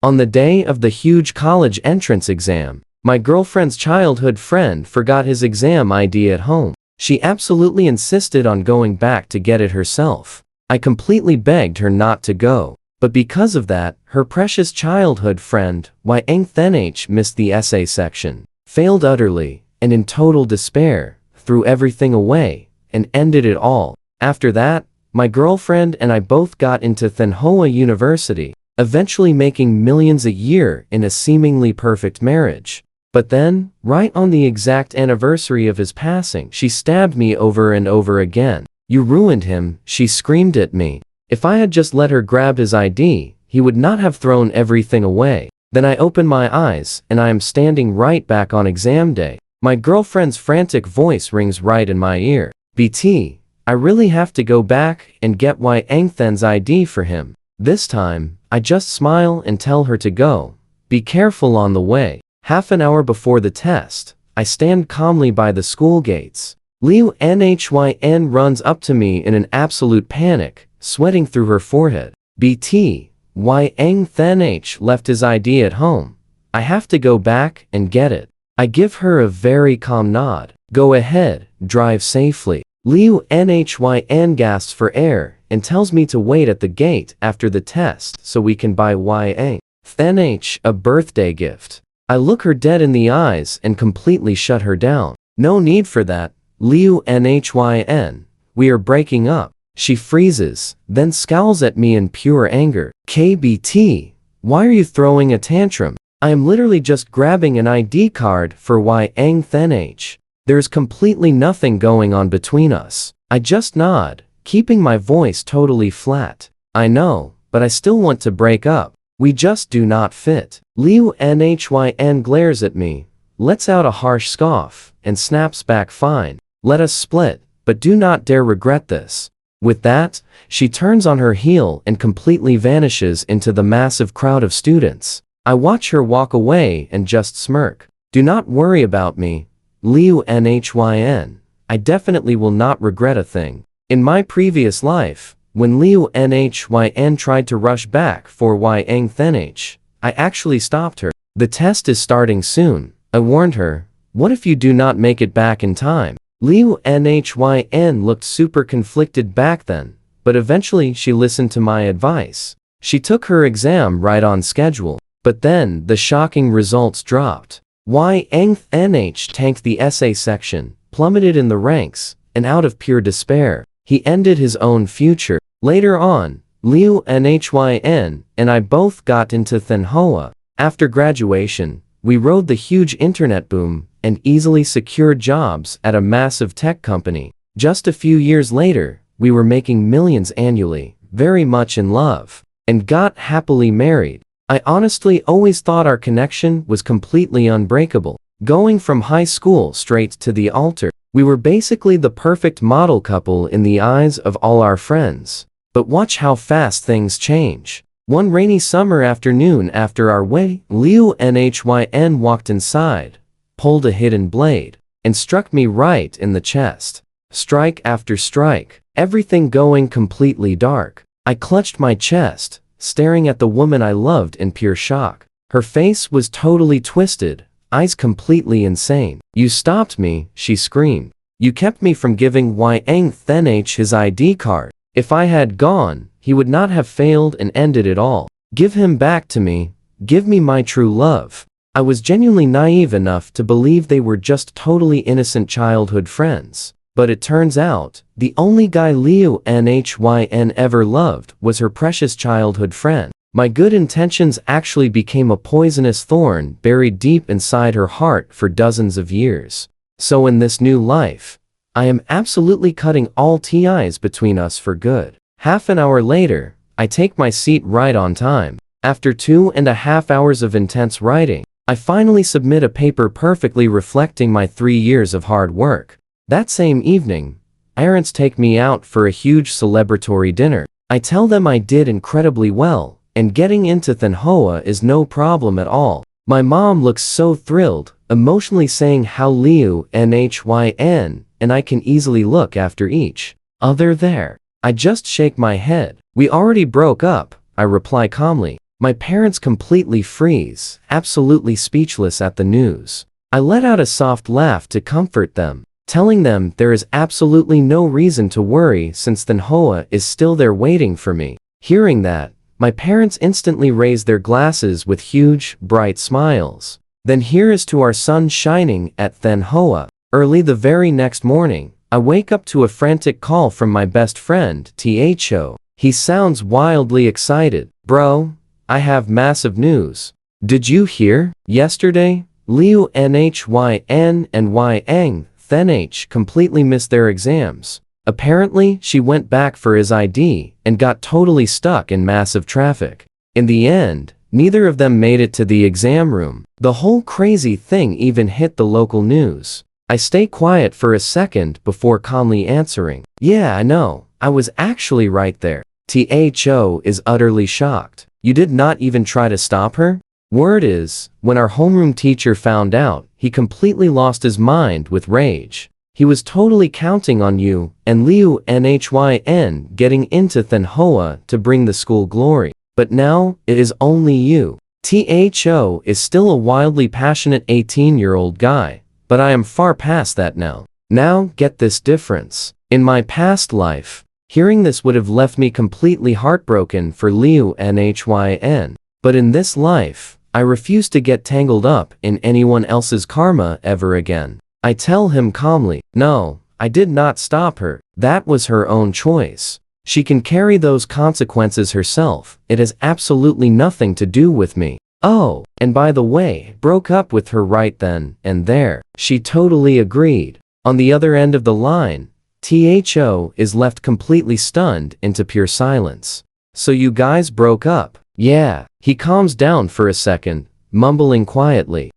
On the day of the huge college entrance exam, my girlfriend's childhood friend forgot his exam ID at home. She absolutely insisted on going back to get it herself. I completely begged her not to go. But because of that, her precious childhood friend, YNH, missed the essay section, failed utterly, and in total despair, threw everything away, and ended it all. After that, my girlfriend and I both got into Tsinghua University, eventually making millions a year in a seemingly perfect marriage. But then, right on the exact anniversary of his passing, she stabbed me over and over again. "You ruined him," she screamed at me. If I had just let her grab his ID, he would not have thrown everything away. Then I opened my eyes, and I am standing right back on exam day. My girlfriend's frantic voice rings right in my ear. "BT, I really have to go back and get YN's ID for him. This time, I just smile and tell her to go. Be careful on the way." Half an hour before the test, I stand calmly by the school gates. Liu Nhyn runs up to me in an absolute panic, sweating through her forehead. "BT, YNH left his ID at home. I have to go back and get it." I give her a very calm nod. "Go ahead, drive safely." Liu Nhyn gasps for air and tells me to wait at the gate after the test so we can buy YNH a birthday gift. I look her dead in the eyes and completely shut her down. "No need for that, Liu Nhyn. We are breaking up." She freezes, then scowls at me in pure anger. "KBT, why are you throwing a tantrum? I am literally just grabbing an ID card for YNH. There's completely nothing going on between us." I just nod, keeping my voice totally flat. "I know, but I still want to break up. We just do not fit." Liu Nhyn glares at me, lets out a harsh scoff, and snaps back, "Fine, let us split, but do not dare regret this." With that, she turns on her heel and completely vanishes into the massive crowd of students. I watch her walk away and just smirk. "Do not worry about me, Liu Nhyn. I definitely will not regret a thing." In my previous life, when Liu Nhyn tried to rush back for YNH, I actually stopped her. "The test is starting soon," I warned her. "What if you do not make it back in time?" Liu Nhyn looked super conflicted back then, but eventually she listened to my advice. She took her exam right on schedule. But then, the shocking results dropped. YNH tanked the essay section, plummeted in the ranks, and out of pure despair, he ended his own future. Later on, Liu Nhyn and I both got into Tsinghua. After graduation, we rode the huge internet boom and easily secured jobs at a massive tech company. Just a few years later, we were making millions annually, very much in love, and got happily married. I honestly always thought our connection was completely unbreakable. Going from high school straight to the altar, we were basically the perfect model couple in the eyes of all our friends. But watch how fast things change. One rainy summer afternoon after our wedding, Liu Nhyn walked inside, pulled a hidden blade, and struck me right in the chest. Strike after strike, everything going completely dark. I clutched my chest, staring at the woman I loved in pure shock. Her face was totally twisted, eyes completely insane. "You stopped me," she screamed. "You kept me from giving YNH his ID card. If I had gone, he would not have failed and ended it all. Give him back to me. Give me my true love." I was genuinely naive enough to believe they were just totally innocent childhood friends. But it turns out, the only guy Liu Nhyn ever loved was her precious childhood friend. My good intentions actually became a poisonous thorn buried deep inside her heart for dozens of years. So in this new life, I am absolutely cutting all ties between us for good. Half an hour later, I take my seat right on time. After 2.5 hours of intense writing, I finally submit a paper perfectly reflecting my 3 years of hard work. That same evening, parents take me out for a huge celebratory dinner. I tell them I did incredibly well, and getting into Tsinghua is no problem at all. My mom looks so thrilled, emotionally saying how Liu Nhyn and I can easily look after each other there. I just shake my head. "We already broke up," I reply calmly. My parents completely freeze, absolutely speechless at the news. I let out a soft laugh to comfort them, telling them there is absolutely no reason to worry since Thenhoa is still there waiting for me. Hearing that, my parents instantly raised their glasses with huge, bright smiles. Then here is to our sun shining at Thenhoa. Early the very next morning, I wake up to a frantic call from my best friend, Tho. He sounds wildly excited. Bro, I have massive news. Did you hear? Yesterday, Liu Nhyn and Yang Thenh completely missed their exams. Apparently, she went back for his ID and got totally stuck in massive traffic. In the end, neither of them made it to the exam room. The whole crazy thing even hit the local news. I stay quiet for a second before calmly answering. Yeah, I know. I was actually right there. Tho is utterly shocked. You did not even try to stop her? Word is, when our homeroom teacher found out, he completely lost his mind with rage. He was totally counting on you and Liu Nhyn getting into Thenhoa to bring the school glory. But now, it is only you. Tho is still a wildly passionate 18-year-old guy, but I am far past that now. Now, get this difference. In my past life, hearing this would have left me completely heartbroken for Liu Nhyn. But in this life, I refuse to get tangled up in anyone else's karma ever again. I tell him calmly, no, I did not stop her. That was her own choice. She can carry those consequences herself. It has absolutely nothing to do with me. Oh, and by the way, broke up with her right then and there. She totally agreed. On the other end of the line, Tho is left completely stunned into pure silence. So you guys broke up? Yeah. He calms down for a second, mumbling quietly.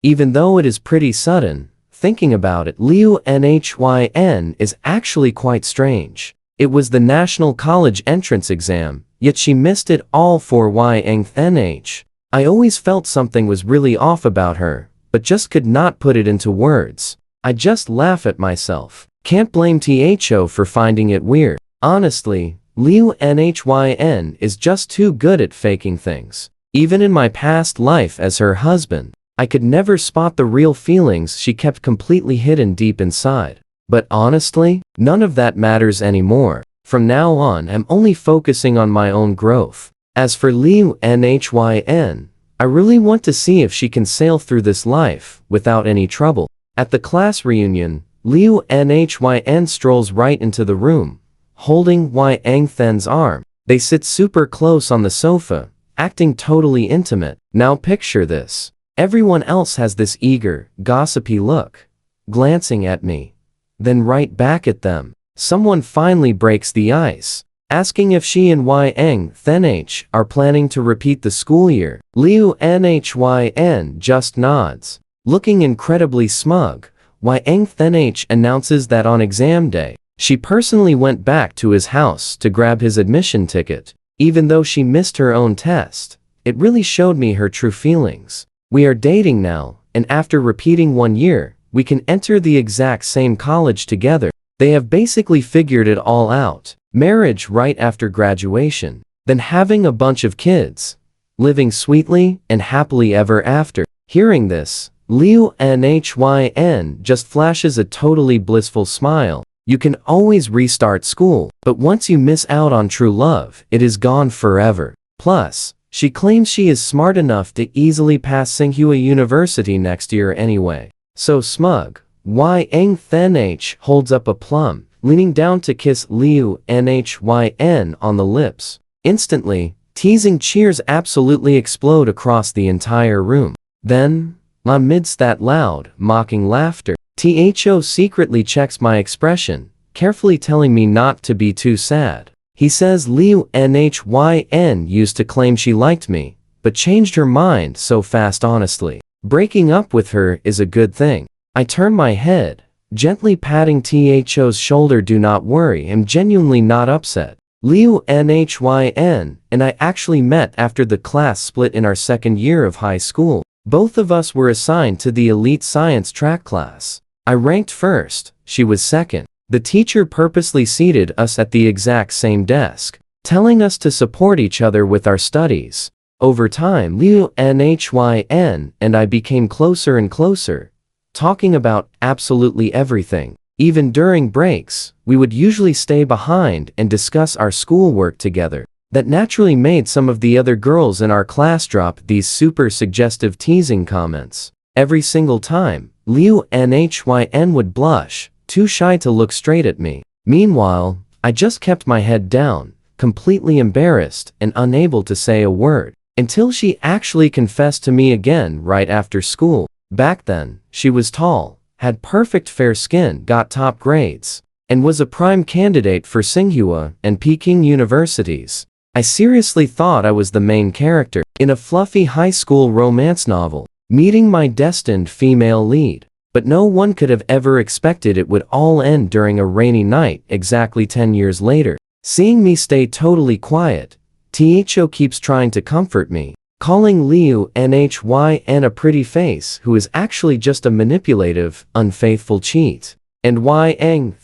Even though it is pretty sudden, thinking about it, Liu Nhyn is actually quite strange. It was the national college entrance exam, yet she missed it all for Yang Thenh. I always felt something was really off about her, but just could not put it into words. I just laugh at myself. Can't blame Tho for finding it weird. Honestly, Liu Nhyn is just too good at faking things. Even in my past life as her husband, I could never spot the real feelings she kept completely hidden deep inside. But honestly, none of that matters anymore. From now on, I'm only focusing on my own growth. As for Liu Nhyn, I really want to see if she can sail through this life without any trouble. At the class reunion, Liu Nhyn strolls right into the room, holding Yang Then's arm. They sit super close on the sofa, acting totally intimate. Now picture this. Everyone else has this eager, gossipy look, glancing at me, then right back at them. Someone finally breaks the ice, asking if she and Yang Thenh are planning to repeat the school year. Liu Nhyn just nods. Looking incredibly smug, Yang Thenh announces that on exam day, she personally went back to his house to grab his admission ticket. Even though she missed her own test, it really showed me her true feelings. We are dating now, and after repeating 1 year, we can enter the exact same college together. They have basically figured it all out. Marriage right after graduation, then having a bunch of kids, living sweetly and happily ever after. Hearing this, Liu Nhyn just flashes a totally blissful smile. You can always restart school, but once you miss out on true love, it is gone forever. Plus, she claims she is smart enough to easily pass Tsinghua University next year anyway. So smug, Yang Thenh holds up a plum, leaning down to kiss Liu Nhyn on the lips. Instantly, teasing cheers absolutely explode across the entire room. Then, amidst that loud, mocking laughter, Tho secretly checks my expression, carefully telling me not to be too sad. He says Liu Nhyn used to claim she liked me, but changed her mind so fast honestly. Breaking up with her is a good thing. I turn my head, gently patting Tho's shoulder. Do not worry, I'm genuinely not upset. Liu Nhyn and I actually met after the class split in our second year of high school. Both of us were assigned to the elite science track class. I ranked first, she was second. The teacher purposely seated us at the exact same desk, telling us to support each other with our studies. Over time, Liu Nhyn and I became closer and closer, talking about absolutely everything. Even during breaks, we would usually stay behind and discuss our schoolwork together. That naturally made some of the other girls in our class drop these super suggestive teasing comments. Every single time, Liu Nhyn would blush, too shy to look straight at me. Meanwhile, I just kept my head down, completely embarrassed and unable to say a word, until she actually confessed to me again right after school. Back then, she was tall, had perfect fair skin, got top grades, and was a prime candidate for Tsinghua and Peking universities. I seriously thought I was the main character in a fluffy high school romance novel, meeting my destined female lead. But no one could have ever expected it would all end during a rainy night exactly 10 years later. Seeing me stay totally quiet, Tho keeps trying to comfort me, calling Liu Nhyn a pretty face who is actually just a manipulative, unfaithful cheat. And Yang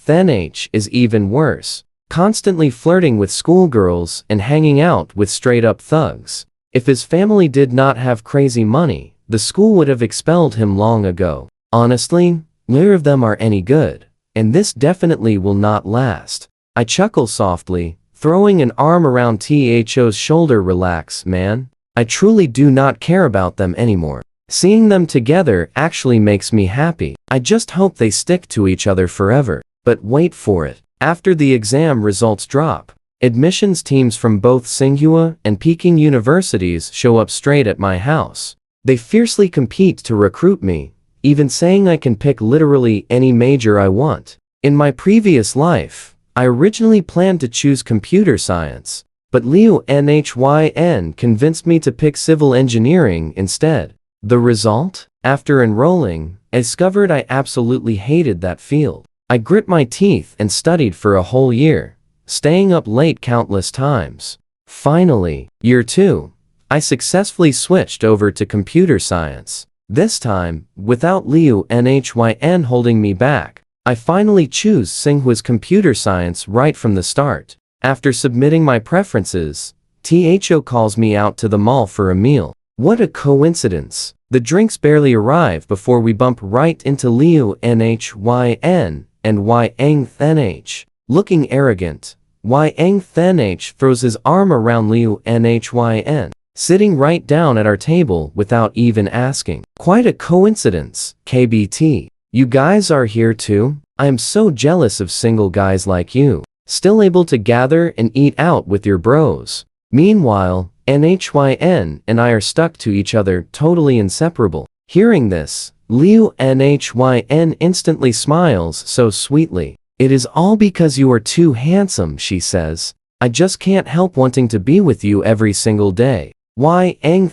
is even worse, constantly flirting with schoolgirls and hanging out with straight-up thugs. If his family did not have crazy money, the school would have expelled him long ago. Honestly, neither of them are any good, and this definitely will not last. I chuckle softly, throwing an arm around Tho's shoulder. Relax, man. I truly do not care about them anymore. Seeing them together actually makes me happy. I just hope they stick to each other forever. But wait for it. After the exam results drop, admissions teams from both Tsinghua and Peking universities show up straight at my house. They fiercely compete to recruit me, even saying I can pick literally any major I want. In my previous life, I originally planned to choose computer science, but Liu Nhyn convinced me to pick civil engineering instead. The result? After enrolling, I discovered I absolutely hated that field. I grit my teeth and studied for a whole year, staying up late countless times. Finally, year 2, I successfully switched over to computer science. This time, without Liu Nhyn holding me back, I finally choose Tsinghua's computer science right from the start. After submitting my preferences, Tho calls me out to the mall for a meal. What a coincidence. The drinks barely arrive before we bump right into Liu Nhyn and Yang. Looking arrogant, Yang throws his arm around Liu Nhyn, sitting right down at our table without even asking. Quite a coincidence, KBT. You guys are here too? I am so jealous of single guys like you, still able to gather and eat out with your bros. Meanwhile, Nhyn and I are stuck to each other, totally inseparable. Hearing this, Liu Nhyn instantly smiles so sweetly. It is all because you are too handsome, she says. I just can't help wanting to be with you every single day. Yang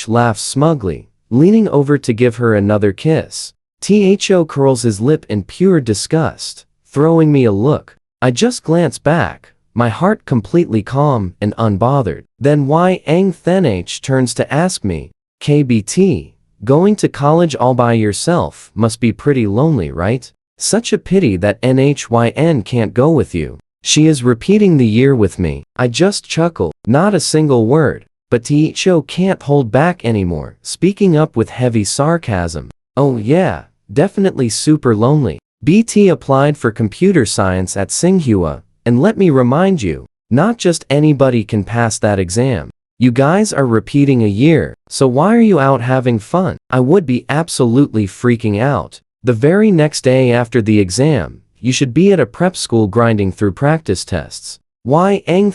laughs smugly, leaning over to give her another kiss. Tho curls his lip in pure disgust, throwing me a look. I just glance back, my heart completely calm and unbothered. Then Yang turns to ask me, KBT, going to college all by yourself must be pretty lonely, right? Such a pity that Nhyn can't go with you. She is repeating the year with me. I just chuckle, not a single word, but Tho can't hold back anymore, speaking up with heavy sarcasm. Oh yeah, definitely super lonely. BT applied for computer science at Tsinghua, and let me remind you, not just anybody can pass that exam. You guys are repeating a year, so why are you out having fun? I would be absolutely freaking out. The very next day after the exam, you should be at a prep school grinding through practice tests. Yang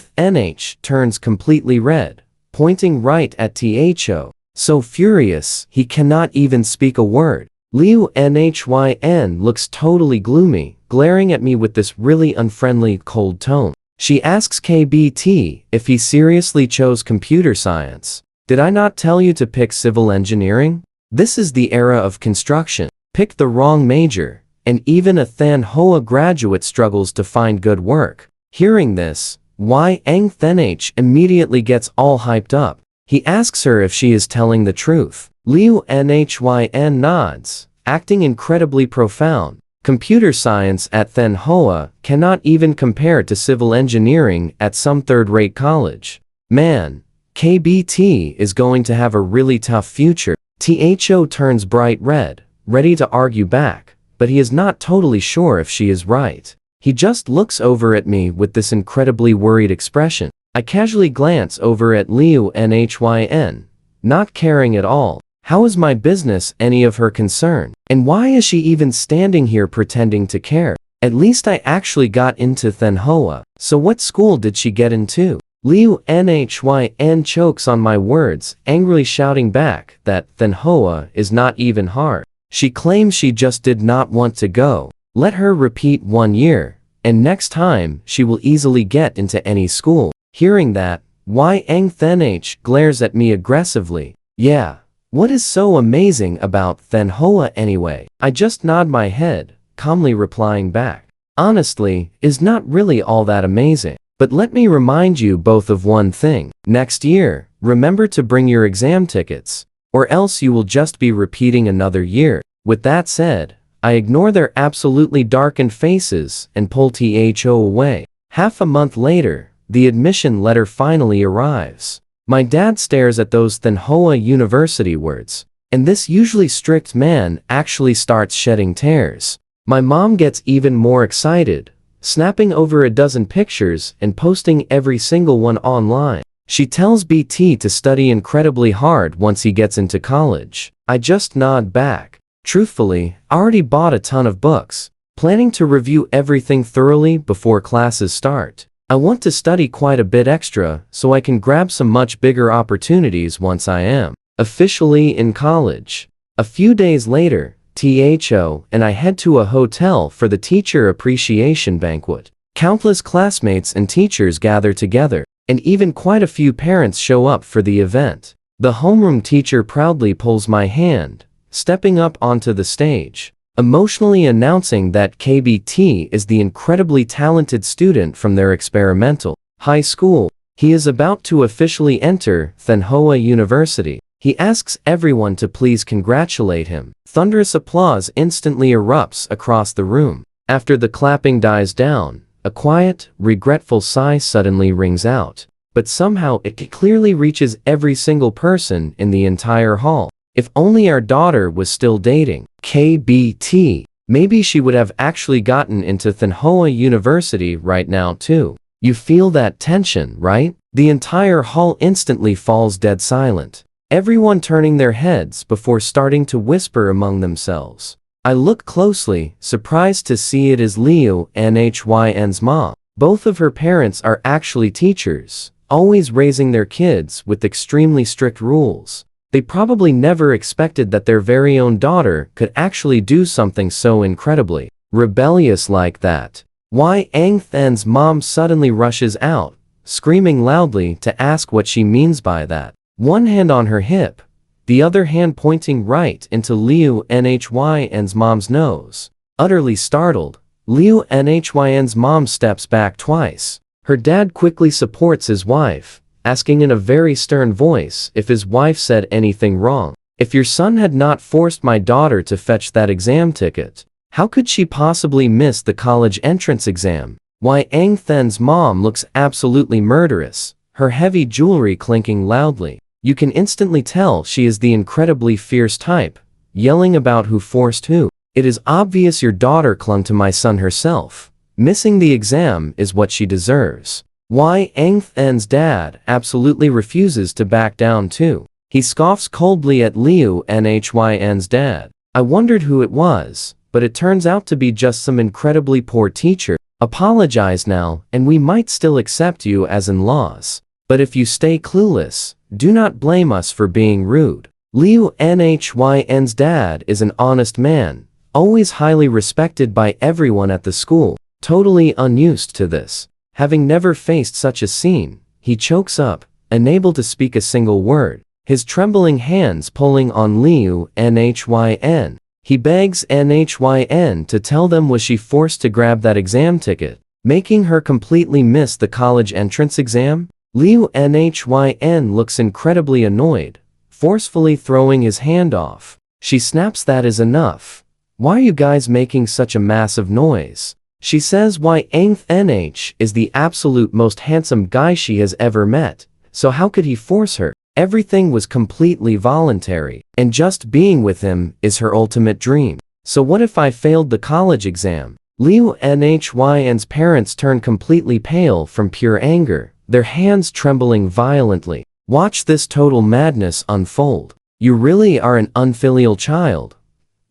turns completely red, pointing right at Tho, so furious he cannot even speak a word. Liu Nhyn looks totally gloomy, glaring at me with this really unfriendly, cold tone. She asks KBT if he seriously chose computer science. Did I not tell you to pick civil engineering? This is the era of construction. Pick the wrong major, and even a Tsinghua graduate struggles to find good work. Hearing this, Yang immediately gets all hyped up. He asks her if she is telling the truth. Liu Nhyn nods, acting incredibly profound. Computer science at Tsinghua cannot even compare to civil engineering at some third-rate college. Man, KBT is going to have a really tough future. THO turns bright red, ready to argue back, but he is not totally sure if she is right. He just looks over at me with this incredibly worried expression. I casually glance over at Liu Nhyn, not caring at all. How is my business any of her concern? And why is she even standing here pretending to care? At least I actually got into Thenhua. So what school did she get into? Liu Nhyn chokes on my words, angrily shouting back that Thenhua is not even hard. She claims she just did not want to go. Let her repeat 1 year, and next time she will easily get into any school. Hearing that, Yang Thenh glares at me aggressively. Yeah. What is so amazing about Thenhua anyway? I just nod my head, calmly replying back. Honestly, is not really all that amazing. But let me remind you both of one thing. Next year, remember to bring your exam tickets, or else you will just be repeating another year. With that said, I ignore their absolutely darkened faces and pull THO away. Half a month later, the admission letter finally arrives. My dad stares at those Thenhua University words, and this usually strict man actually starts shedding tears. My mom gets even more excited, snapping over a dozen pictures and posting every single one online. She tells BT to study incredibly hard once he gets into college. I just nod back. Truthfully, I already bought a ton of books, planning to review everything thoroughly before classes start. I want to study quite a bit extra so I can grab some much bigger opportunities once I am officially in college. A few days later, THO and I head to a hotel for the teacher appreciation banquet. Countless classmates and teachers gather together, and even quite a few parents show up for the event. The homeroom teacher proudly pulls my hand, stepping up onto the stage, emotionally announcing that KBT is the incredibly talented student from their experimental high school. He is about to officially enter Thenhua University. He asks everyone to please congratulate him. Thunderous applause instantly erupts across the room. After the clapping dies down, a quiet, regretful sigh suddenly rings out, but somehow it clearly reaches every single person in the entire hall. If only our daughter was still dating KBT, maybe she would have actually gotten into Thenhua University right now too. You feel that tension, right? The entire hall instantly falls dead silent, everyone turning their heads before starting to whisper among themselves. I look closely, surprised to see it is Liu Nhyn's mom. Both of her parents are actually teachers, always raising their kids with extremely strict rules. They probably never expected that their very own daughter could actually do something so incredibly rebellious like that. Yang Then's mom suddenly rushes out, screaming loudly to ask what she means by that. One hand on her hip, the other hand pointing right into Liu Nhyn's mom's nose. Utterly startled, Liu Nhyn's mom steps back twice. Her dad quickly supports his wife, asking in a very stern voice if his wife said anything wrong. If your son had not forced my daughter to fetch that exam ticket, how could she possibly miss the college entrance exam? Yang Then's mom looks absolutely murderous, her heavy jewelry clinking loudly. You can instantly tell she is the incredibly fierce type, yelling about who forced who. It is obvious your daughter clung to my son herself. Missing the exam is what she deserves. Yang Then's dad absolutely refuses to back down too. He scoffs coldly at Liu Nhyn's dad. I wondered who it was, but it turns out to be just some incredibly poor teacher. Apologize now, and we might still accept you as in-laws. But if you stay clueless, do not blame us for being rude. Liu Nhyn's dad is an honest man, always highly respected by everyone at the school, totally unused to this. Having never faced such a scene, he chokes up, unable to speak a single word, his trembling hands pulling on Liu Nhyn. He begs Nhyn to tell them was she forced to grab that exam ticket, making her completely miss the college entrance exam? Liu Nhyn looks incredibly annoyed, forcefully throwing his hand off. She snaps that is enough. Why are you guys making such a massive noise? She says Yang Thenh is the absolute most handsome guy she has ever met, so how could he force her? Everything was completely voluntary, and just being with him is her ultimate dream. So what if I failed the college exam? Liu Nhyun's parents turned completely pale from pure anger, their hands trembling violently. Watch this total madness unfold. You really are an unfilial child.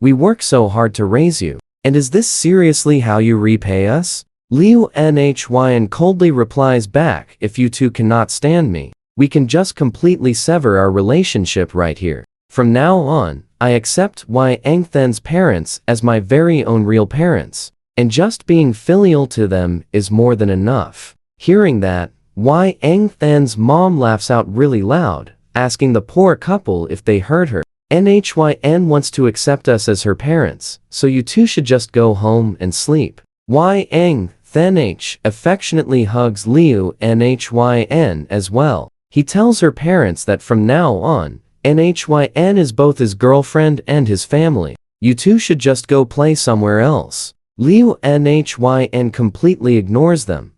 We work so hard to raise you. And is this seriously how you repay us? Liu Nhyun coldly replies back, if you two cannot stand me, we can just completely sever our relationship right here. From now on, I accept Wai Angthan's parents as my very own real parents, and just being filial to them is more than enough. Hearing that, Wai Angthan's mom laughs out really loud, asking the poor couple if they heard her. Nhyun wants to accept us as her parents, so you two should just go home and sleep. Wai Angthan affectionately hugs Liu Nhyun as well. He tells her parents that from now on, Nhyun is both his girlfriend and his family. You two should just go play somewhere else. Liu Nhyun completely ignores them,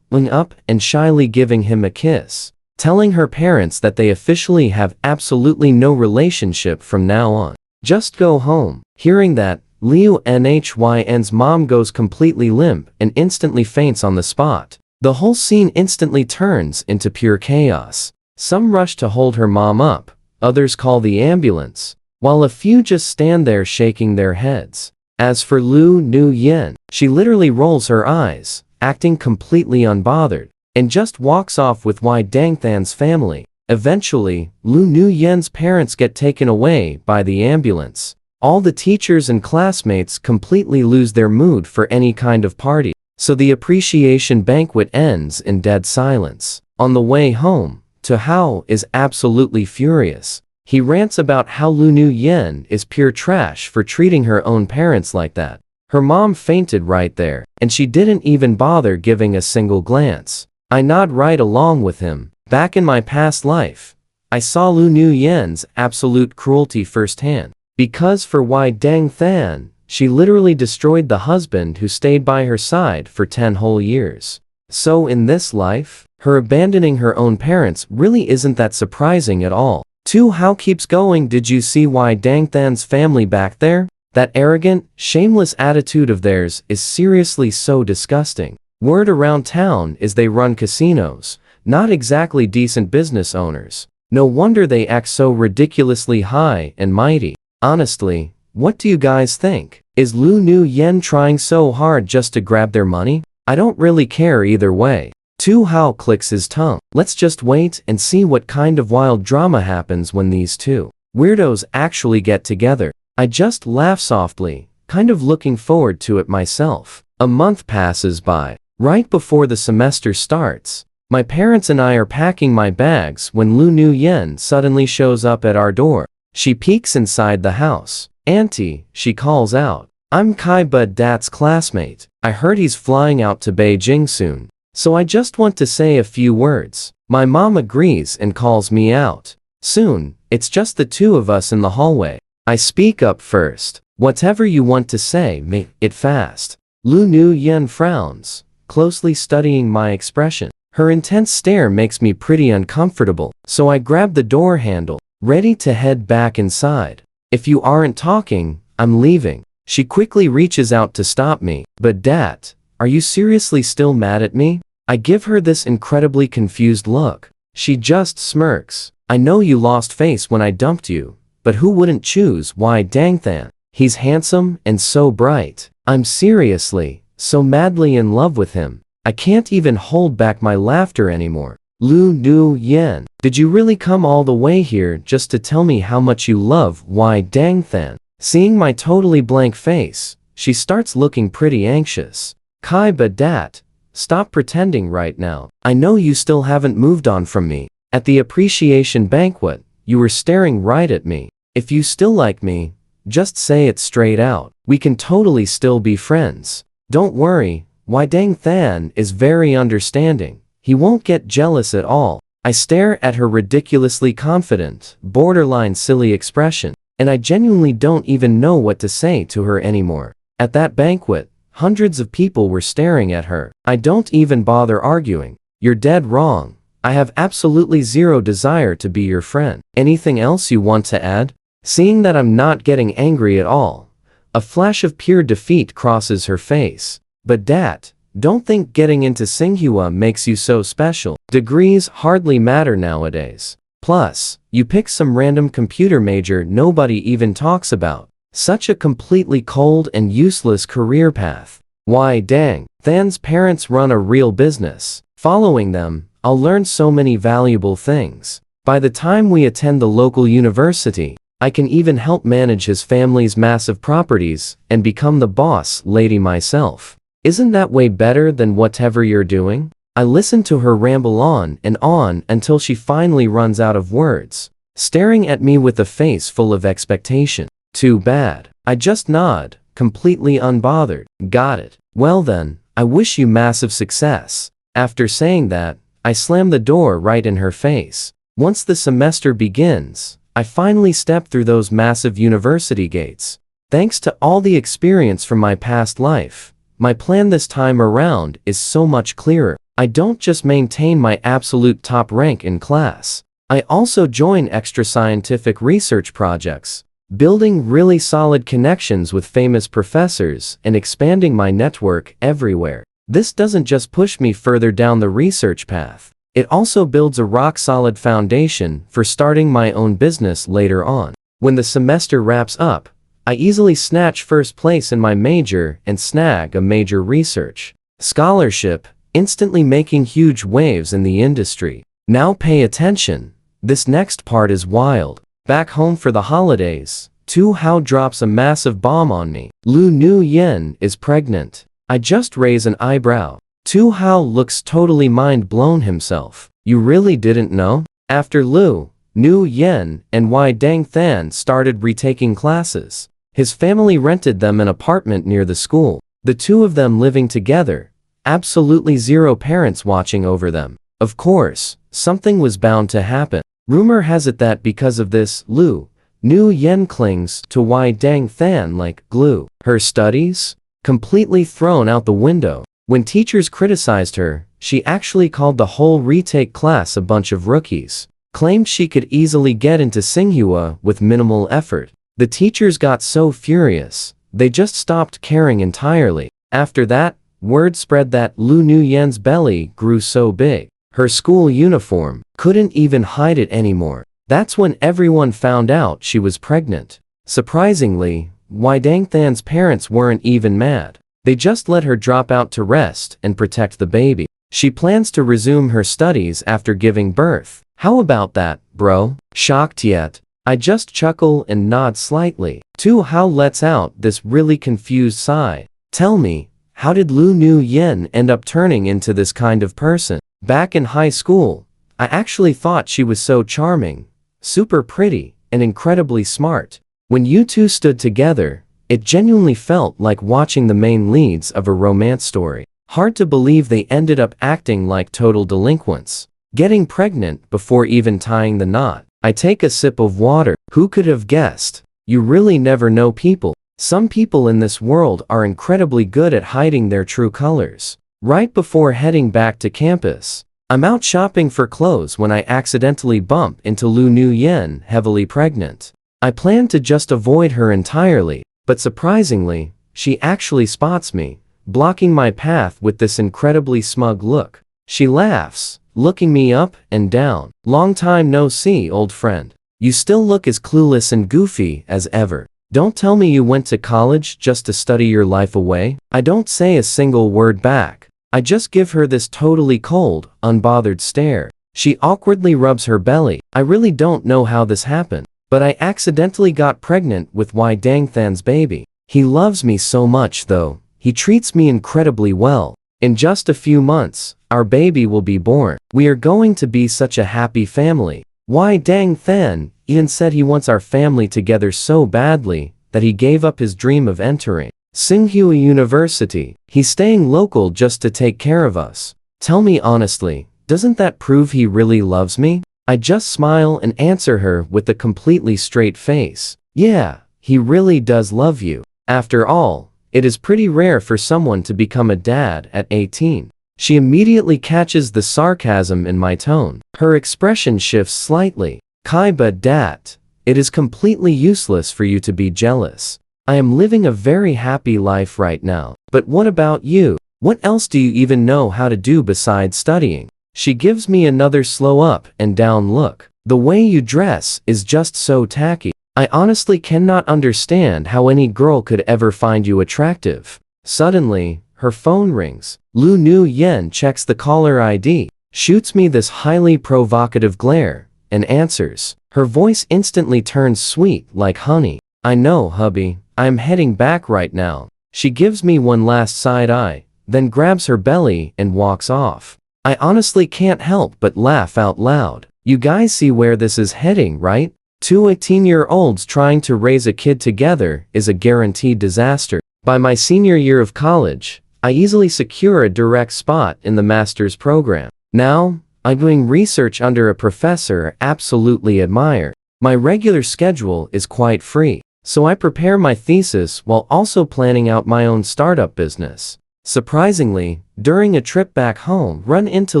looking up and shyly giving him a kiss, telling her parents that they officially have absolutely no relationship from now on. Just go home. Hearing that, Liu Nhyun's mom goes completely limp and instantly faints on the spot. The whole scene instantly turns into pure chaos. Some rush to hold her mom up, others call the ambulance, while a few just stand there shaking their heads. As for Lu Nuyen, she literally rolls her eyes, acting completely unbothered, and just walks off with Wai Dangthan's family. Eventually, Lu Nuyen's parents get taken away by the ambulance. All the teachers and classmates completely lose their mood for any kind of party, so the appreciation banquet ends in dead silence. On the way home, Hao is absolutely furious. He rants about how Lu Nuyen is pure trash for treating her own parents like that. Her mom fainted right there, and she didn't even bother giving a single glance. I nod right along with him. Back in my past life, I saw Lu Nuyen's absolute cruelty firsthand. Because for Wai Dangthan, she literally destroyed the husband who stayed by her side for 10 whole years. So in this life, her abandoning her own parents really isn't that surprising at all. Hao keeps going. Did you see Wai Dangthan's family back there? That arrogant, shameless attitude of theirs is seriously so disgusting. Word around town is they run casinos, not exactly decent business owners. No wonder they act so ridiculously high and mighty. Honestly, what do you guys think? Is Lu Nuyen trying so hard just to grab their money? I don't really care either way. Hao clicks his tongue. Let's just wait and see what kind of wild drama happens when these two weirdos actually get together. I just laugh softly, kind of looking forward to it myself. A month passes by. Right before the semester starts, my parents and I are packing my bags when Lu Nuyen suddenly shows up at our door. She peeks inside the house. Auntie, she calls out. I'm Kai Dat's classmate. I heard he's flying out to Beijing soon, so I just want to say a few words. My mom agrees and calls me out. Soon, it's just the two of us in the hallway. I speak up first. Whatever you want to say, make it fast. Lu Nuyen frowns, closely studying my expression. Her intense stare makes me pretty uncomfortable, so I grab the door handle, ready to head back inside. If you aren't talking, I'm leaving. She quickly reaches out to stop me. But Dat, are you seriously still mad at me? I give her this incredibly confused look. She just smirks. I know you lost face when I dumped you, but who wouldn't choose Wai Dangthan? He's handsome and so bright. I'm seriously, so madly in love with him. I can't even hold back my laughter anymore. Lu Nuyen, did you really come all the way here just to tell me how much you love Wai Dangthan? Seeing my totally blank face, she starts looking pretty anxious. Kai Dat, stop pretending right now. I know you still haven't moved on from me. At the appreciation banquet, you were staring right at me. If you still like me, just say it straight out. We can totally still be friends. Don't worry, Wai Dangthan is very understanding. He won't get jealous at all. I stare at her ridiculously confident, borderline silly expression, and I genuinely don't even know what to say to her anymore. At that banquet, hundreds of people were staring at her. I don't even bother arguing. You're dead wrong. I have absolutely zero desire to be your friend. Anything else you want to add? Seeing that I'm not getting angry at all, a flash of pure defeat crosses her face. But Dad, don't think getting into Tsinghua makes you so special. Degrees hardly matter nowadays. Plus, you pick some random computer major nobody even talks about. Such a completely cold and useless career path. Why dang, Than's parents run a real business. Following them, I'll learn so many valuable things. By the time we attend the local university, I can even help manage his family's massive properties and become the boss lady myself. Isn't that way better than whatever you're doing? I listen to her ramble on and on until she finally runs out of words, staring at me with a face full of expectation. Too bad. I just nod, completely unbothered. Got it. Well then, I wish you massive success. After saying that, I slam the door right in her face. Once the semester begins, I finally step through those massive university gates. Thanks to all the experience from my past life, my plan this time around is so much clearer. I don't just maintain my absolute top rank in class. I also join extra scientific research projects, building really solid connections with famous professors and expanding my network everywhere. This doesn't just push me further down the research path. It also builds a rock-solid foundation for starting my own business later on. When the semester wraps up, I easily snatch first place in my major and snag a major research scholarship, instantly making huge waves in the industry. Now pay attention. This next part is wild. Back home for the holidays, Tu Hao drops a massive bomb on me. Lu Nu Yen is pregnant. I just raise an eyebrow. Tu Hao looks totally mind-blown himself. You really didn't know? After Lu Nu Yen and Wai Dang Than started retaking classes, his family rented them an apartment near the school. The two of them living together, absolutely zero parents watching over them. Of course, something was bound to happen. Rumor has it that because of this, Lu Nu Yen clings to Wai Dang Than like glue. Her studies? Completely thrown out the window. When teachers criticized her, she actually called the whole retake class a bunch of rookies, claimed she could easily get into Tsinghua with minimal effort. The teachers got so furious, they just stopped caring entirely. After that, word spread that Lu Nu Yen's belly grew so big, her school uniform couldn't even hide it anymore. That's when everyone found out she was pregnant. Surprisingly, Wai Dang Than's parents weren't even mad. They just let her drop out to rest and protect the baby. She plans to resume her studies after giving birth. How about that, bro? Shocked yet? I just chuckle and nod slightly. Tu Hao lets out this really confused sigh. Tell me, how did Lu Nu Yen end up turning into this kind of person? Back in high school, I actually thought she was so charming, super pretty, and incredibly smart. When you two stood together, it genuinely felt like watching the main leads of a romance story. Hard to believe they ended up acting like total delinquents, getting pregnant before even tying the knot. I take a sip of water. Who could have guessed? You really never know people. Some people in this world are incredibly good at hiding their true colors. Right before heading back to campus, I'm out shopping for clothes when I accidentally bump into Lu Nu Yen, heavily pregnant. I plan to just avoid her entirely, but surprisingly, she actually spots me, blocking my path with this incredibly smug look. She laughs, looking me up and down. Long time no see, old friend. You still look as clueless and goofy as ever. Don't tell me you went to college just to study your life away. I don't say a single word back. I just give her this totally cold, unbothered stare. She awkwardly rubs her belly. I really don't know how this happened, but I accidentally got pregnant with Wai Dang Than's baby. He loves me so much though. He treats me incredibly well. In just a few months, our baby will be born. We are going to be such a happy family. Wai Dang Than even said he wants our family together so badly that he gave up his dream of entering Tsinghua University. He's staying local just to take care of us. Tell me honestly, doesn't that prove he really loves me? I just smile and answer her with a completely straight face. Yeah, he really does love you. After all, it is pretty rare for someone to become a dad at 18. She immediately catches the sarcasm in my tone. Her expression shifts slightly. Kai but dat. It is completely useless for you to be jealous. I am living a very happy life right now. But what about you? What else do you even know how to do besides studying? She gives me another slow up and down look. The way you dress is just so tacky. I honestly cannot understand how any girl could ever find you attractive. Suddenly, her phone rings. Lu Nu Yen checks the caller ID, shoots me this highly provocative glare, and answers. Her voice instantly turns sweet like honey. I know, hubby, I am heading back right now. She gives me one last side eye, then grabs her belly and walks off. I honestly can't help but laugh out loud. You guys see where this is heading, right? Two 18-year-olds trying to raise a kid together is a guaranteed disaster. By my senior year of college, I easily secure a direct spot in the master's program. Now, I'm doing research under a professor I absolutely admire. My regular schedule is quite free, so I prepare my thesis while also planning out my own startup business. Surprisingly, during a trip back home, run into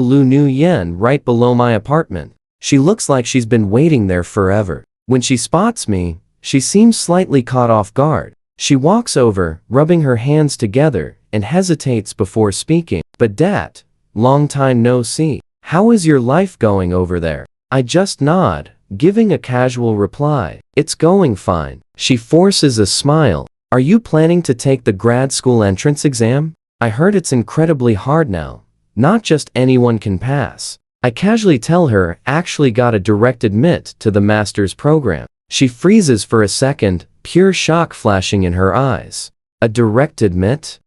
Lu Nu Yen right below my apartment. She looks like she's been waiting there forever. When she spots me, she seems slightly caught off guard. She walks over, rubbing her hands together, and hesitates before speaking. But dat, long time no see. How is your life going over there? I just nod, giving a casual reply. It's going fine. She forces a smile. Are you planning to take the grad school entrance exam? I heard it's incredibly hard now. Not just anyone can pass. I casually tell her I actually got a direct admit to the master's program. She freezes for a second, pure shock flashing in her eyes. A direct admit?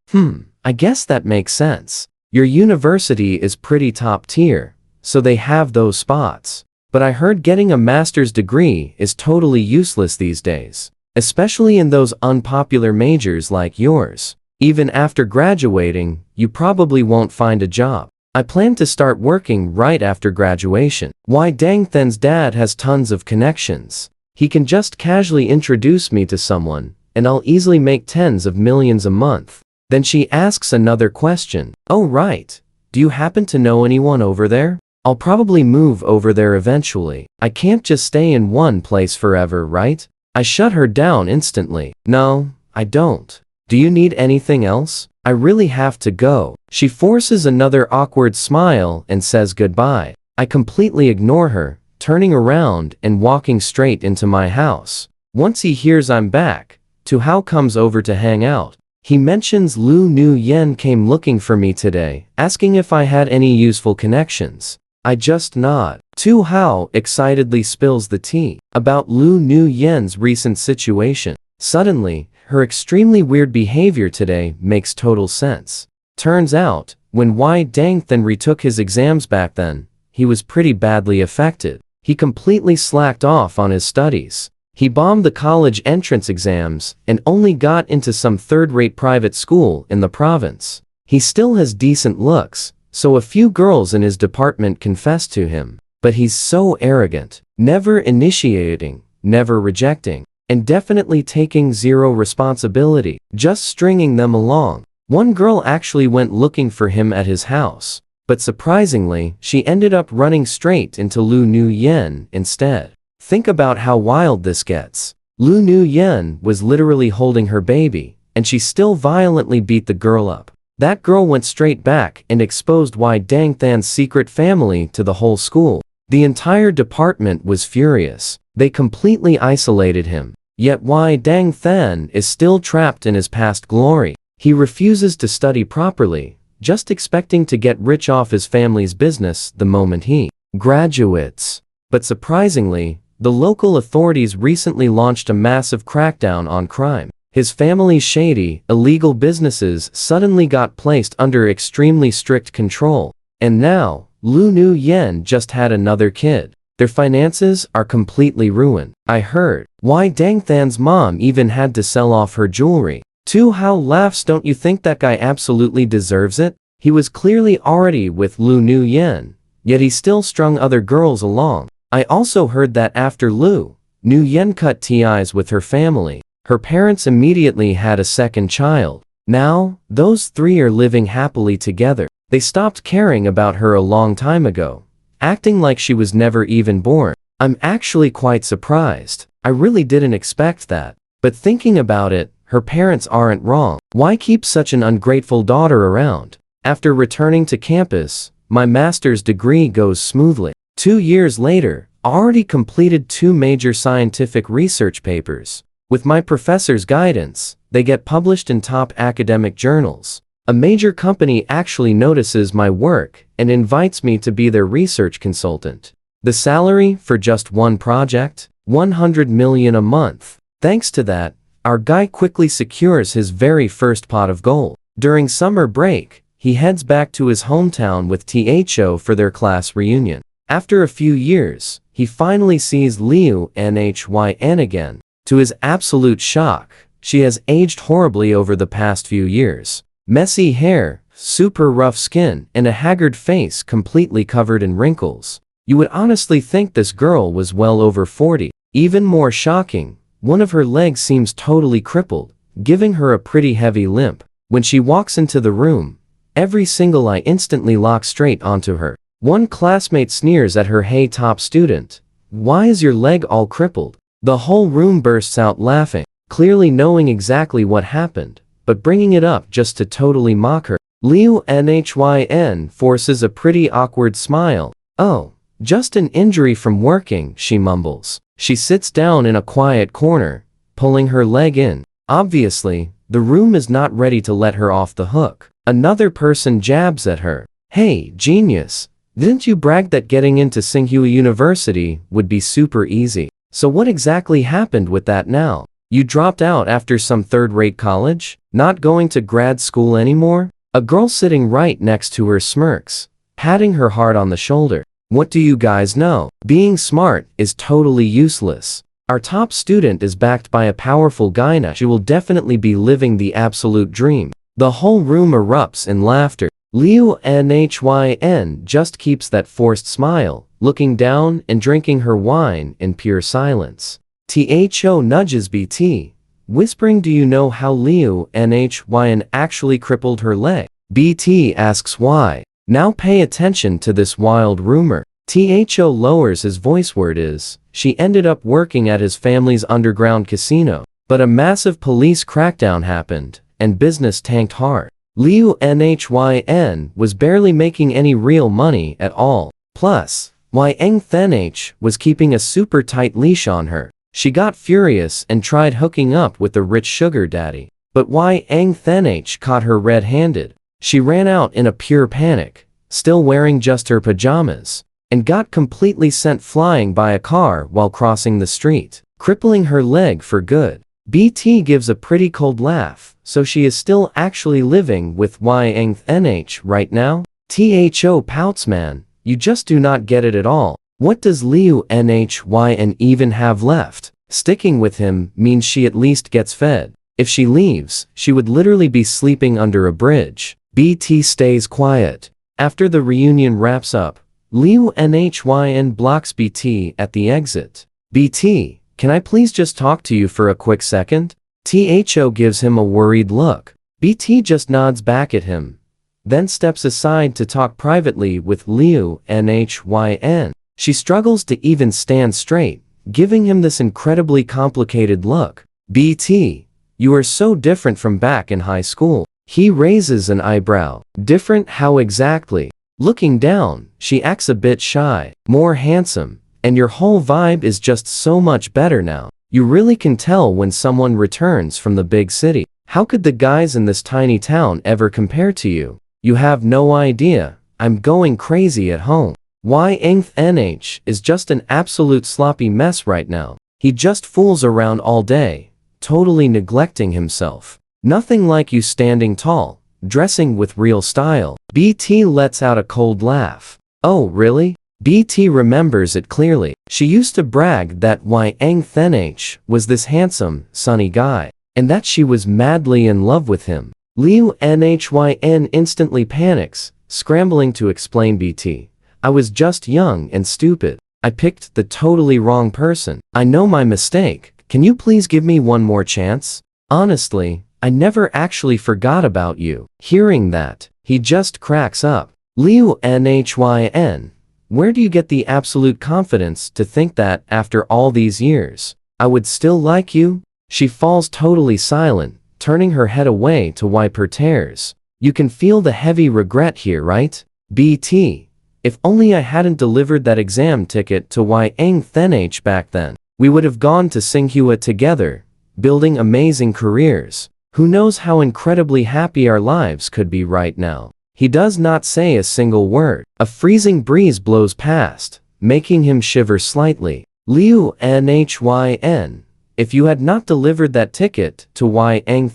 I guess that makes sense. Your university is pretty top tier, so they have those spots. But I heard getting a master's degree is totally useless these days, especially in those unpopular majors like yours. Even after graduating, you probably won't find a job. I plan to start working right after graduation. Why Dang Then's dad has tons of connections. He can just casually introduce me to someone, and I'll easily make tens of millions a month. Then she asks another question. Oh right, do you happen to know anyone over there? I'll probably move over there eventually. I can't just stay in one place forever, right? I shut her down instantly. No, I don't. Do you need anything else? I really have to go. She forces another awkward smile and says goodbye. I completely ignore her, turning around and walking straight into my house. Once he hears I'm back, Tu Hao comes over to hang out. He mentions Lu Nu Yen came looking for me today, asking if I had any useful connections. I just nod. Tu Hao excitedly spills the tea about Lu Nu Yen's recent situation. Suddenly, her extremely weird behavior today makes total sense. Turns out, when Wei Dangthen retook his exams back then, he was pretty badly affected. He completely slacked off on his studies. He bombed the college entrance exams and only got into some third-rate private school in the province. He still has decent looks, so a few girls in his department confess to him. But he's so arrogant, never initiating, never rejecting, and definitely taking zero responsibility, just stringing them along. One girl actually went looking for him at his house, but surprisingly, she ended up running straight into Lu Nu Yen instead. Think about how wild this gets. Lu Nu Yen was literally holding her baby, and she still violently beat the girl up. That girl went straight back and exposed Wei Dangthan's secret family to the whole school. The entire department was furious. They completely isolated him. Yet Wei Dangthan is still trapped in his past glory. He refuses to study properly, just expecting to get rich off his family's business the moment he graduates. But surprisingly, the local authorities recently launched a massive crackdown on crime. His family's shady, illegal businesses suddenly got placed under extremely strict control. And now, Lu Nu Yen just had another kid. Their finances are completely ruined. I heard Wei Dangthan's mom even had to sell off her jewelry. Tu Hao laughs. Don't you think that guy absolutely deserves it? He was clearly already with Lu Nu Yen, yet he still strung other girls along. I also heard that after Lu Nu Yen cut ties with her family, her parents immediately had a second child. Now, those three are living happily together. They stopped caring about her a long time ago, acting like she was never even born. I'm actually quite surprised. I really didn't expect that. But thinking about it, her parents aren't wrong. Why keep such an ungrateful daughter around? After returning to campus, my master's degree goes smoothly. 2 years later, already completed 2 major scientific research papers. With my professor's guidance, they get published in top academic journals. A major company actually notices my work and invites me to be their research consultant. The salary for just one project? 100 million a month. Thanks to that, our guy quickly secures his very first pot of gold. During summer break, he heads back to his hometown with THO for their class reunion. After a few years, he finally sees Liu Nhyun again. To his absolute shock, she has aged horribly over the past few years. Messy hair, super rough skin, and a haggard face completely covered in wrinkles. You would honestly think this girl was well over 40. Even more shocking, one of her legs seems totally crippled, giving her a pretty heavy limp. When she walks into the room, every single eye instantly locks straight onto her. One classmate sneers at her, "Hey top student, why is your leg all crippled?" The whole room bursts out laughing, clearly knowing exactly what happened, but bringing it up just to totally mock her. Liu Nhyun forces a pretty awkward smile. "Oh, just an injury from working," she mumbles. She sits down in a quiet corner, pulling her leg in. Obviously, the room is not ready to let her off the hook. Another person jabs at her. "Hey, genius, didn't you brag that getting into Tsinghua University would be super easy? So what exactly happened with that now? You dropped out after some third-rate college? Not going to grad school anymore?" A girl sitting right next to her smirks, patting her hard on the shoulder. "What do you guys know? Being smart is totally useless. Our top student is backed by a powerful guy now. She will definitely be living the absolute dream." The whole room erupts in laughter. Liu Nhyun just keeps that forced smile, looking down and drinking her wine in pure silence. THO nudges BT, whispering, "Do you know how Liu Nhyun actually crippled her leg?" BT asks why. "Now pay attention to this wild rumor." THO lowers his voice. Word is, she ended up working at his family's underground casino, but a massive police crackdown happened, and business tanked hard. Liu Nhyun was barely making any real money at all. Plus, Nhyun was keeping a super tight leash on her. She got furious and tried hooking up with the rich sugar daddy. But Nhyun caught her red-handed. She ran out in a pure panic, still wearing just her pajamas, and got completely sent flying by a car while crossing the street, crippling her leg for good. BT gives a pretty cold laugh. So she is still actually living with Nhyun right now? THO pouts. "Man, you just do not get it at all. What does Liu Nhyun even have left? Sticking with him means she at least gets fed. If she leaves, she would literally be sleeping under a bridge." BT stays quiet. After the reunion wraps up, Liu Nhyun blocks BT at the exit. "BT, can I please just talk to you for a quick second?" THO gives him a worried look. BT just nods back at him, then steps aside to talk privately with Liu Nhyun. She struggles to even stand straight, giving him this incredibly complicated look. "BT, you are so different from back in high school." He raises an eyebrow. "Different? How exactly?" Looking down, she acts a bit shy. "More handsome, and your whole vibe is just so much better now. You really can tell when someone returns from the big city. How could the guys in this tiny town ever compare to you? You have no idea. I'm going crazy at home. Nhyun is just an absolute sloppy mess right now. He just fools around all day, totally neglecting himself. Nothing like you standing tall, dressing with real style." BT lets out a cold laugh. "Oh really?" BT remembers it clearly. She used to brag that Nhyun was this handsome, sunny guy, and that she was madly in love with him. Liu Nhyun instantly panics, scrambling to explain. "BT, I was just young and stupid. I picked the totally wrong person. I know my mistake. Can you please give me one more chance?" Honestly, I never actually forgot about you. Hearing that, he just cracks up. Liu Nhyn, where do you get the absolute confidence to think that after all these years, I would still like you? She falls totally silent, turning her head away to wipe her tears. You can feel the heavy regret here, right? BT. If only I hadn't delivered that exam ticket to Yang back then. We would have gone to Tsinghua together, building amazing careers. Who knows how incredibly happy our lives could be right now. He does not say a single word. A freezing breeze blows past, making him shiver slightly. Liu Nhyn, if you had not delivered that ticket to Yang,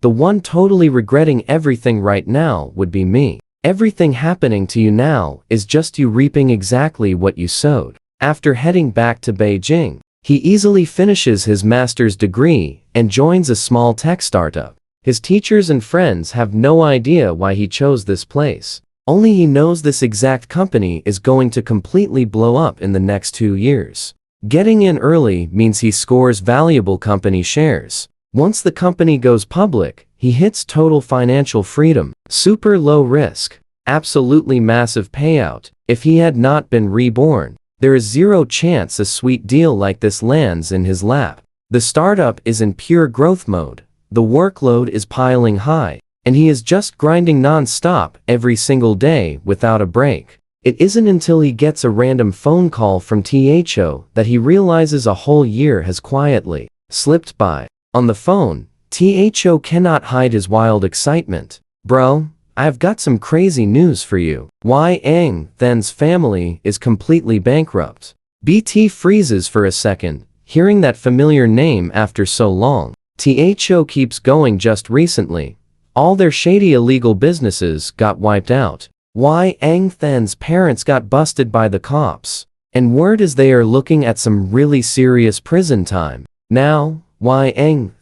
the one totally regretting everything right now would be me. Everything happening to you now is just you reaping exactly what you sowed. After heading back to Beijing, he easily finishes his master's degree and joins a small tech startup. His teachers and friends have no idea why he chose this place. Only he knows this exact company is going to completely blow up in the next 2 years. Getting in early means he scores valuable company shares. Once the company goes public, he hits total financial freedom. Super low risk. Absolutely massive payout. If he had not been reborn, there is zero chance a sweet deal like this lands in his lap. The startup is in pure growth mode. The workload is piling high, and he is just grinding non-stop every single day without a break. It isn't until he gets a random phone call from THO that he realizes a whole year has quietly slipped by. On the phone, THO cannot hide his wild excitement. Bro, I've got some crazy news for you. Yang's family is completely bankrupt. BT freezes for a second, hearing that familiar name after so long. THO keeps going. Just recently, all their shady illegal businesses got wiped out. Yang's parents got busted by the cops, and word is they are looking at some really serious prison time. Now, Yang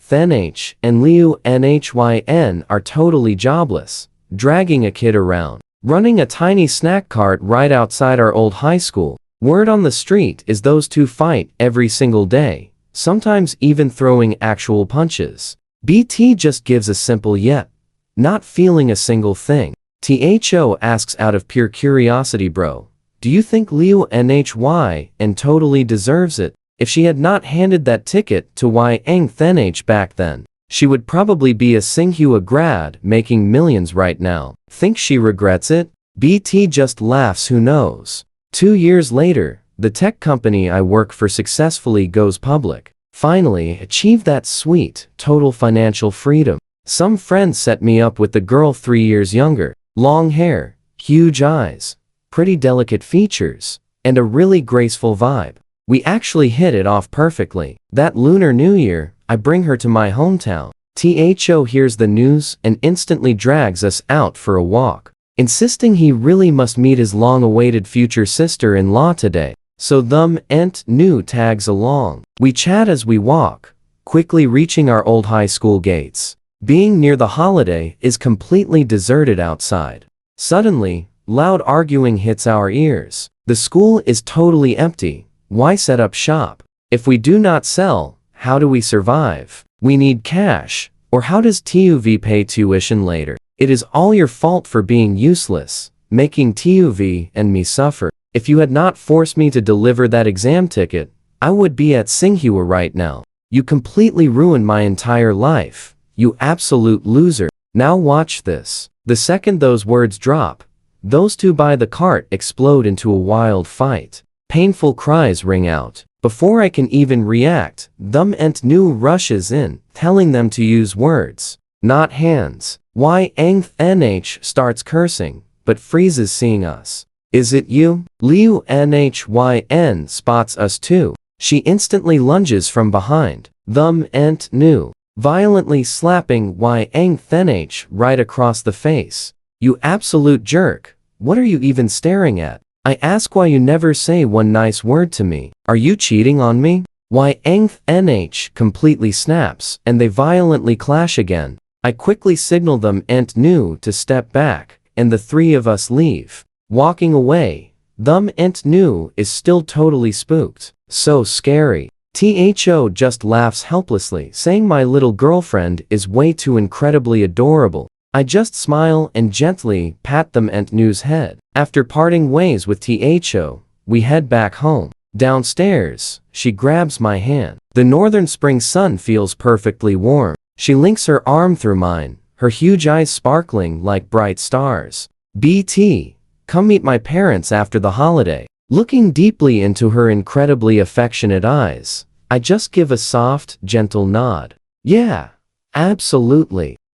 and Liu Nhyn are totally jobless, dragging a kid around, running a tiny snack cart right outside our old high school. Word on the street is those two fight every single day, sometimes even throwing actual punches. BT just gives a simple yet, not feeling a single thing. THO asks out of pure curiosity, bro, do you think Liu Nhyn totally deserves it? If she had not handed that ticket to Yang back then, she would probably be a Tsinghua grad making millions right now. Think she regrets it? BT just laughs. Who knows? 2 years later, the tech company I work for successfully goes public. Finally achieved that sweet, total financial freedom. Some friends set me up with the girl 3 years younger. Long hair, huge eyes, pretty delicate features, and a really graceful vibe. We actually hit it off perfectly. That Lunar New Year, I bring her to my hometown. THO hears the news and instantly drags us out for a walk, insisting he really must meet his long-awaited future sister-in-law today. So new tags along. We chat as we walk, quickly reaching our old high school gates. Being near the holiday is completely deserted outside. Suddenly, loud arguing hits our ears. The school is totally empty. Why set up shop? If we do not sell, how do we survive? We need cash. Or how does TUV pay tuition later? It is all your fault for being useless, making TUV and me suffer. If you had not forced me to deliver that exam ticket, I would be at Tsinghua right now. You completely ruined my entire life. You absolute loser. Now watch this. The second those words drop, those two by the cart explode into a wild fight. Painful cries ring out. Before I can even react, new rushes in, telling them to use words, not hands. Yang starts cursing, but freezes seeing us. Is it you? Liu Nhyn spots us too. She instantly lunges from behind, new, violently slapping Yang right across the face. You absolute jerk. What are you even staring at? I ask why you never say one nice word to me. Are you cheating on me? Yang completely snaps, and they violently clash again. I quickly signal new to step back, and the three of us leave. Walking away, new is still totally spooked. So scary. THO just laughs helplessly, saying my little girlfriend is way too incredibly adorable. I just smile and gently pat them and news head. After parting ways with THO, we head back home. Downstairs, she grabs my hand. The northern spring sun feels perfectly warm. She links her arm through mine, her huge eyes sparkling like bright stars. BT, come meet my parents after the holiday. Looking deeply into her incredibly affectionate eyes, I just give a soft, gentle nod. Yeah, absolutely.